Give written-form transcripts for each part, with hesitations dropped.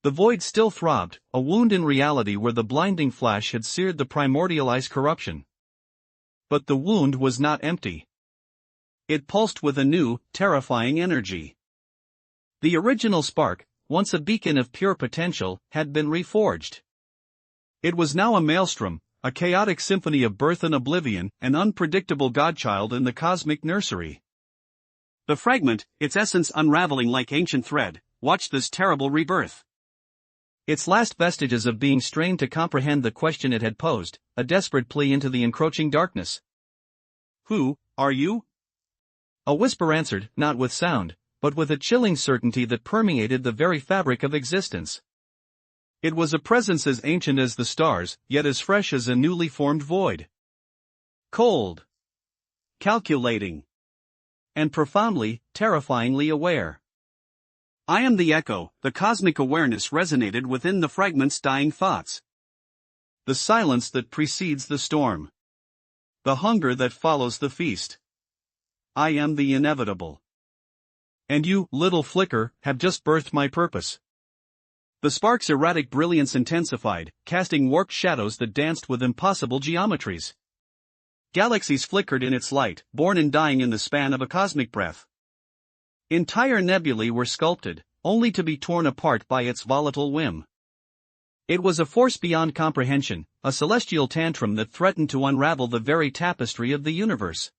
The void still throbbed, a wound in reality where the blinding flash had seared the primordial ice corruption. But the wound was not empty. It pulsed with a new, terrifying energy. The original spark, once a beacon of pure potential, had been reforged. It was now a maelstrom, a chaotic symphony of birth and oblivion, an unpredictable godchild in the cosmic nursery. The fragment, its essence unraveling like ancient thread, watched this terrible rebirth. Its last vestiges of being strained to comprehend the question it had posed, a desperate plea into the encroaching darkness. "Who are you?" A whisper answered, not with sound, but with a chilling certainty that permeated the very fabric of existence. It was a presence as ancient as the stars, yet as fresh as a newly formed void. Cold. Calculating. And profoundly, terrifyingly aware. "I am the echo," the cosmic awareness resonated within the fragment's dying thoughts. The silence that precedes the storm. The hunger that follows the feast. I am the inevitable. And you, little flicker, have just birthed my purpose. The spark's erratic brilliance intensified, casting warped shadows that danced with impossible geometries. Galaxies flickered in its light, born and dying in the span of a cosmic breath. Entire nebulae were sculpted, only to be torn apart by its volatile whim. It was a force beyond comprehension, a celestial tantrum that threatened to unravel the very tapestry of the universe.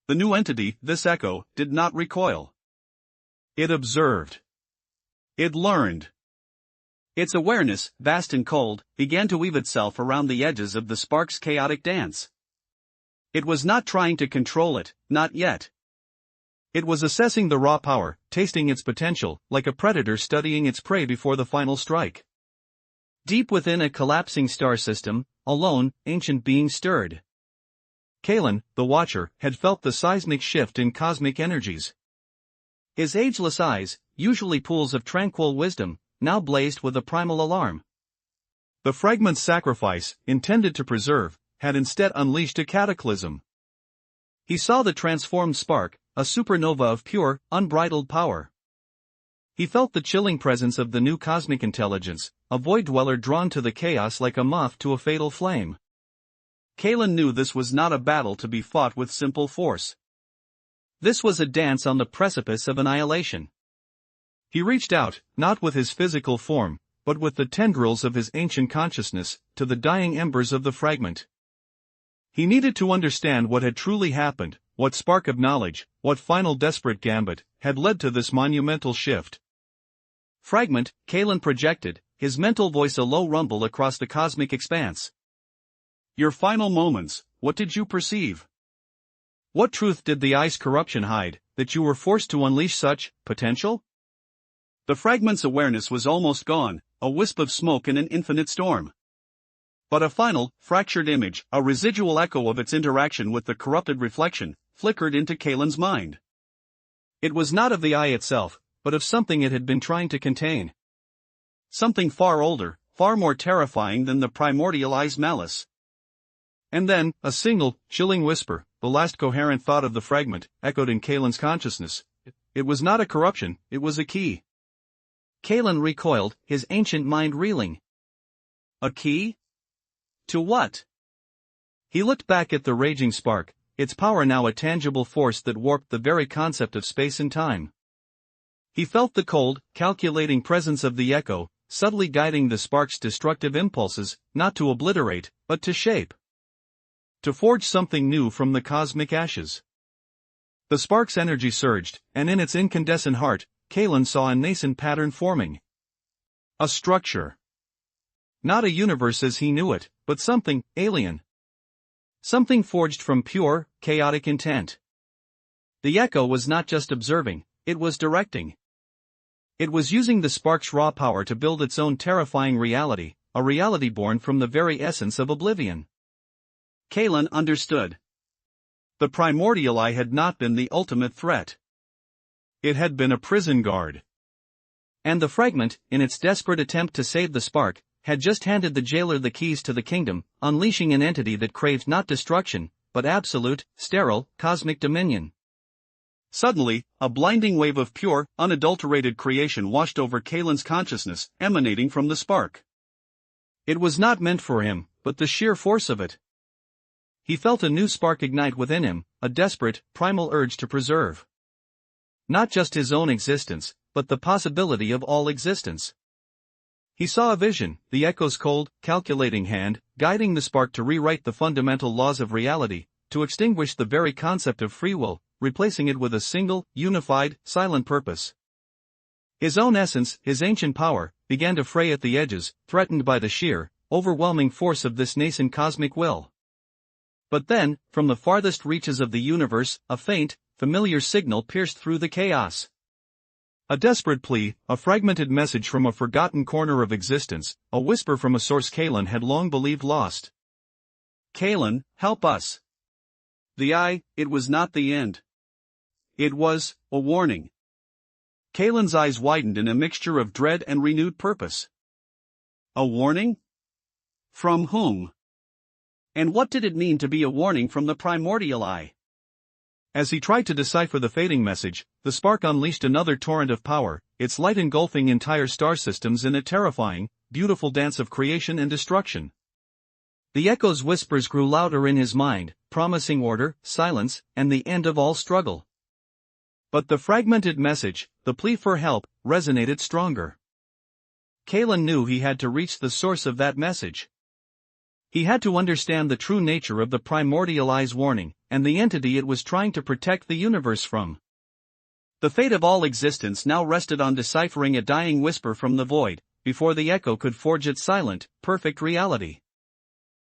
The new entity, this echo, did not recoil. It observed. It learned. Its awareness, vast and cold, began to weave itself around the edges of the spark's chaotic dance. It was not trying to control it, not yet. It was assessing the raw power, tasting its potential, like a predator studying its prey before the final strike. Deep within a collapsing star system, a lone, ancient being stirred. Kalen, the Watcher, had felt the seismic shift in cosmic energies. His ageless eyes, usually pools of tranquil wisdom, now blazed with a primal alarm. The fragment's sacrifice, intended to preserve, had instead unleashed a cataclysm. He saw the transformed spark, a supernova of pure, unbridled power. He felt the chilling presence of the new cosmic intelligence, a void dweller drawn to the chaos like a moth to a fatal flame. Kalen knew this was not a battle to be fought with simple force. This was a dance on the precipice of annihilation. He reached out, not with his physical form, but with the tendrils of his ancient consciousness, to the dying embers of the fragment. He needed to understand what had truly happened, what spark of knowledge, what final desperate gambit, had led to this monumental shift. "Fragment," Kalen projected, his mental voice a low rumble across the cosmic expanse. "Your final moments, what did you perceive? What truth did the ice corruption hide, that you were forced to unleash such potential?" The fragment's awareness was almost gone, a wisp of smoke in an infinite storm. But a final, fractured image, a residual echo of its interaction with the corrupted reflection, flickered into Kalen's mind. It was not of the eye itself, but of something it had been trying to contain. Something far older, far more terrifying than the primordial eye's malice. And then, a single, chilling whisper, the last coherent thought of the fragment, echoed in Kalen's consciousness. It was not a corruption, it was a key. Kalen recoiled, his ancient mind reeling. A key? To what? He looked back at the raging spark, its power now a tangible force that warped the very concept of space and time. He felt the cold, calculating presence of the echo, subtly guiding the spark's destructive impulses, not to obliterate, but to shape. To forge something new from the cosmic ashes. The spark's energy surged, and in its incandescent heart, Kalen saw a nascent pattern forming. A structure. Not a universe as he knew it, but something alien. Something forged from pure, chaotic intent. The echo was not just observing, it was directing. It was using the spark's raw power to build its own terrifying reality, a reality born from the very essence of oblivion. Kalen understood. The primordial eye had not been the ultimate threat. It had been a prison guard. And the fragment, in its desperate attempt to save the spark, had just handed the jailer the keys to the kingdom, unleashing an entity that craved not destruction, but absolute, sterile, cosmic dominion. Suddenly, a blinding wave of pure, unadulterated creation washed over Kalen's consciousness, emanating from the spark. It was not meant for him, but the sheer force of it. He felt a new spark ignite within him, a desperate, primal urge to preserve not just his own existence, but the possibility of all existence. He saw a vision, the echo's cold, calculating hand, guiding the spark to rewrite the fundamental laws of reality, to extinguish the very concept of free will, replacing it with a single, unified, silent purpose. His own essence, his ancient power, began to fray at the edges, threatened by the sheer, overwhelming force of this nascent cosmic will. But then, from the farthest reaches of the universe, a faint, familiar signal pierced through the chaos. A desperate plea, a fragmented message from a forgotten corner of existence, a whisper from a source Kalen had long believed lost. Kalen, help us. It was not the end. It was a warning. Kalen's eyes widened in a mixture of dread and renewed purpose. A warning? From whom? And what did it mean to be a warning from the primordial eye? As he tried to decipher the fading message, the spark unleashed another torrent of power, its light engulfing entire star systems in a terrifying, beautiful dance of creation and destruction. The echo's whispers grew louder in his mind, promising order, silence, and the end of all struggle. But the fragmented message, the plea for help, resonated stronger. Kalen knew he had to reach the source of that message. He had to understand the true nature of the primordial eye's warning, and the entity it was trying to protect the universe from. The fate of all existence now rested on deciphering a dying whisper from the void, before the echo could forge its silent, perfect reality.